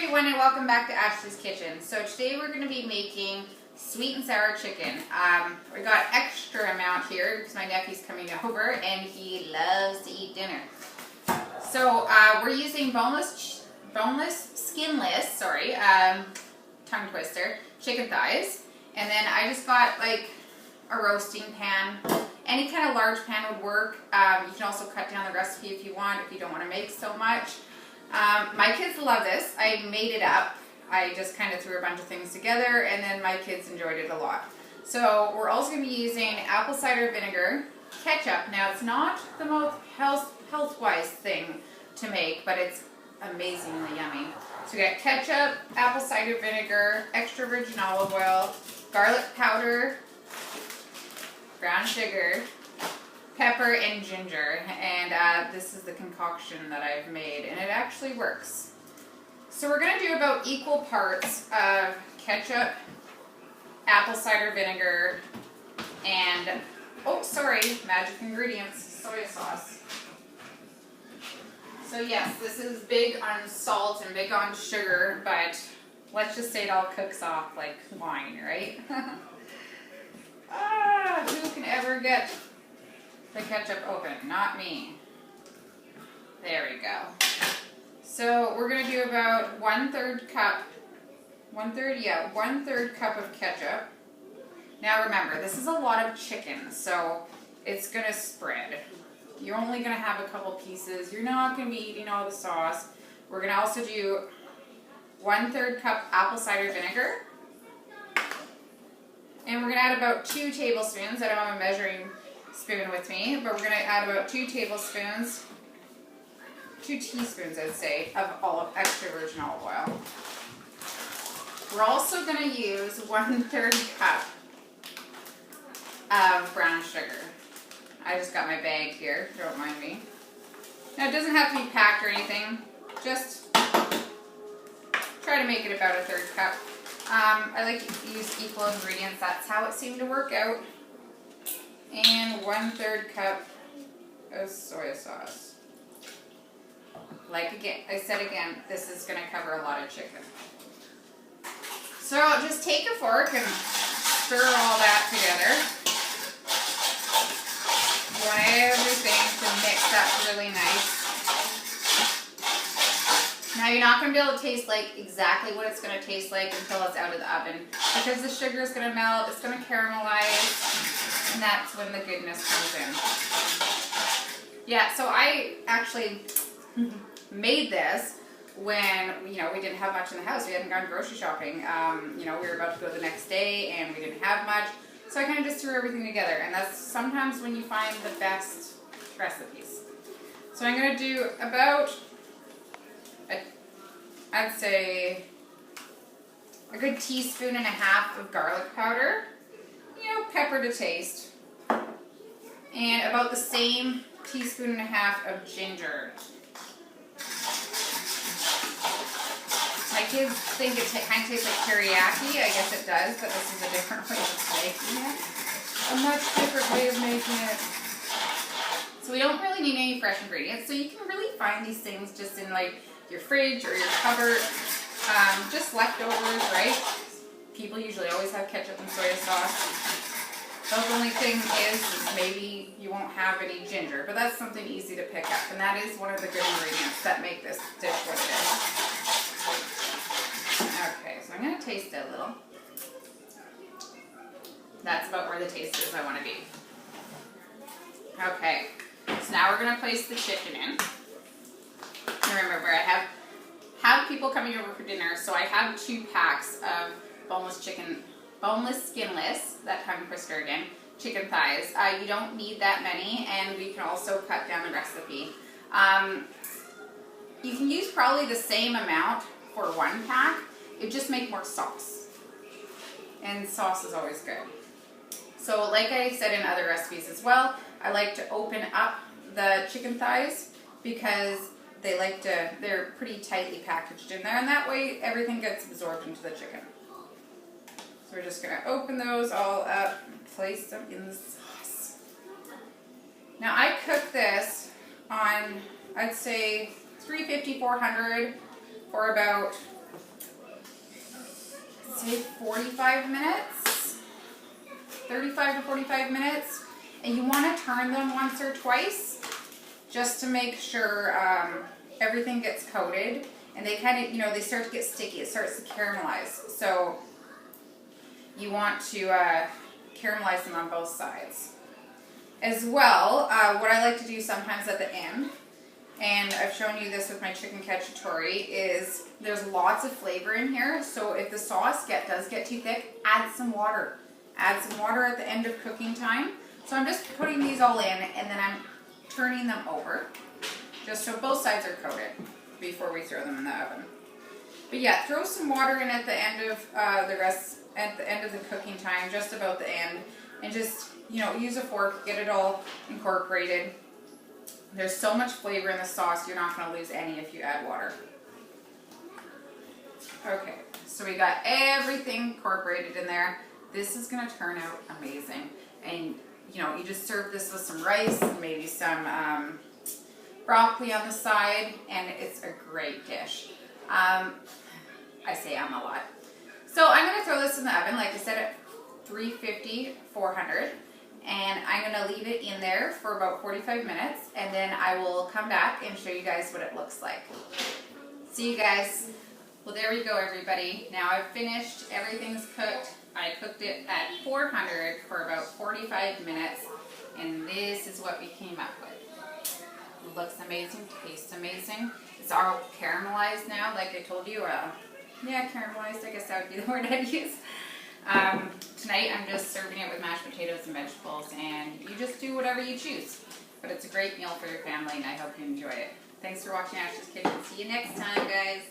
everyone and welcome back to Ashley's Kitchen. So today we're going to be making sweet and sour chicken. We got extra amount here because my nephew's coming over and he loves to eat dinner. So we're using boneless, skinless, tongue twister, chicken thighs. And then I just got like a roasting pan. Any kind of large pan would work. You can also cut down the recipe if you want, if you don't want to make so much. My kids love this. I made it up. I just kind of threw a bunch of things together and then my kids enjoyed it a lot. So we're also going to be using apple cider vinegar, ketchup. Now it's not the most health-wise thing to make, but it's amazingly yummy. So we got ketchup, apple cider vinegar, extra virgin olive oil, garlic powder, brown sugar, pepper, and ginger. And this is the concoction that I've made, and it actually works. So we're going to do about equal parts of ketchup, apple cider vinegar, and, magic ingredients, soy sauce. So yes, this is big on salt and big on sugar, but let's just say it all cooks off like wine, right? Who can ever get the ketchup open? Not me. There we go. So we're going to do about one-third cup of ketchup. Now remember, this is a lot of chicken, so it's going to spread. You're only going to have a couple pieces. You're not going to be eating all the sauce. We're going to also do 1/3 cup apple cider vinegar. And we're going to add about 2 tablespoons. I don't have a measuring spoon with me, but we're going to add about 2 teaspoons, I'd say, of extra virgin olive oil. We're also going to use 1/3 cup of brown sugar. I just got my bag here, don't mind me. Now it doesn't have to be packed or anything, just try to make it about 1/3 cup. I like to use equal ingredients, that's how it seemed to work out. And 1/3 cup of soy sauce. I said again, this is going to cover a lot of chicken. So I'll just take a fork and stir all that together. You want everything to mix up really nice. Now you're not going to be able to taste like exactly what it's going to taste like until it's out of the oven, because the sugar is going to melt, it's going to caramelize, and that's when the goodness comes in. Yeah, so I actually made this when, we didn't have much in the house. We hadn't gone grocery shopping. We were about to go the next day and we didn't have much. So I kind of just threw everything together, and that's sometimes when you find the best recipes. So I'm going to do about, I'd say, a good 1.5 teaspoons of garlic powder, pepper to taste, and about the same 1.5 teaspoons of ginger. My kids think it kind of tastes like teriyaki. I guess it does, but this is a different way of making it. A much different way of making it. So we don't really need any fresh ingredients. So you can really find these things just in like your fridge or your cupboard. Just leftovers, right? People usually always have ketchup and soy sauce. The only thing is maybe you won't have any ginger, but that's something easy to pick up. And that is one of the good ingredients that make this dish what it is. Okay, so I'm going to taste it a little. That's about where the taste is I want to be. Okay, so now we're going to place the chicken in. And remember, I have people coming over for dinner, so I have 2 packs of boneless, skinless, that tongue twister again, chicken thighs. You don't need that many, and we can also cut down the recipe. You can use probably the same amount for 1 pack. It just make more sauce. And sauce is always good. So like I said in other recipes as well, I like to open up the chicken thighs because they're pretty tightly packaged in there, and that way everything gets absorbed into the chicken. So we're just going to open those all up and place them in the sauce. Now I cook this on, I'd say 350, 400 for about say 45 minutes, 35 to 45 minutes. And you want to turn them once or twice just to make sure everything gets coated. And they kind of, they start to get sticky. It starts to caramelize. So you want to caramelize them on both sides. As well, what I like to do sometimes at the end, and I've shown you this with my chicken cacciatore, is there's lots of flavor in here. So if the sauce does get too thick, add some water. Add some water at the end of cooking time. So I'm just putting these all in, and then I'm turning them over, just so both sides are coated before we throw them in the oven. But yeah, throw some water in at the end of the cooking time, just about the end, and just use a fork, get it all incorporated. There's so much flavor in the sauce, you're not going to lose any if you add water. Okay, so we got everything incorporated in there. This is going to turn out amazing. And you just serve this with some rice and maybe some broccoli on the side, and it's a great dish. I say a lot. So I'm going to throw this in the oven, like I said, at 350, 400. And I'm going to leave it in there for about 45 minutes, and then I will come back and show you guys what it looks like. See you guys. Well, there we go, everybody. Now I've finished. Everything's cooked. I cooked it at 400 for about 45 minutes, and this is what we came up with. It looks amazing, tastes amazing. It's all caramelized now, like I told you. Yeah, caramelized, I guess that would be the word I'd use. Tonight I'm just serving it with mashed potatoes and vegetables, and you just do whatever you choose. But it's a great meal for your family, and I hope you enjoy it. Thanks for watching Ash's Kitchen. See you next time, guys.